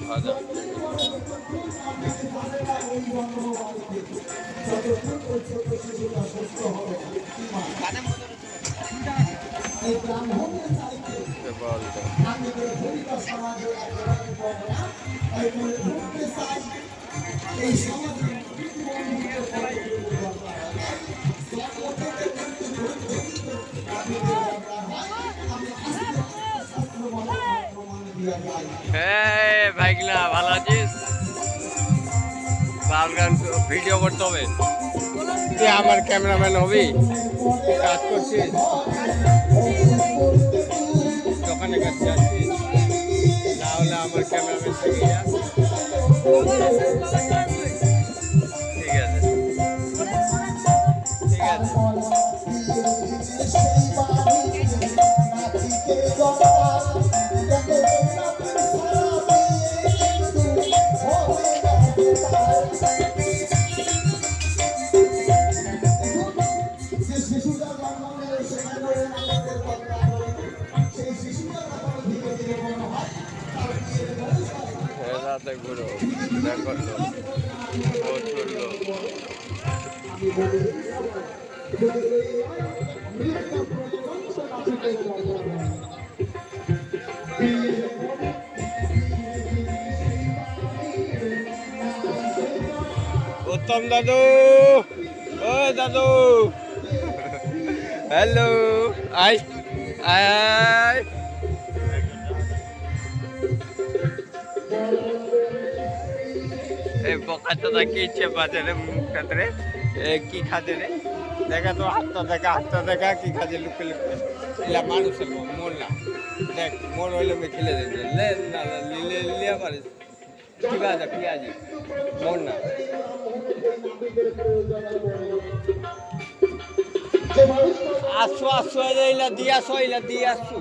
ভাজা ভাইগুলা ভালো আছিস? ভিডিও করতে হবে, তুই আমার ক্যামেরাম্যান হবি, কাজ করছিস, দোকানে কাজ যাচ্ছিস, না হলে আমার ক্যামেরাম্যান থেকে যা। ঠিক আছে ঠিক আছে। রাতে ঘুরো দেখো উত্তম দাদু, ও দাদু, হ্যালো, আয় আয়। এই বোকাচোদা কি ইচ্ছে পাচ্ছে রে মুখটাতে রে, কি খাতে রে? দেখা তো হাতটা দেখা কি খাচ্ছে লুকে লুকে। ইলা মানুষের মন না, দেখ মন হইলে আমি খেলে দেবে লে না লিলে লিয়া পারিস ঠিক আছে পিঁয়াজি মন না। আসো আসো ইলা দিয়ে আসো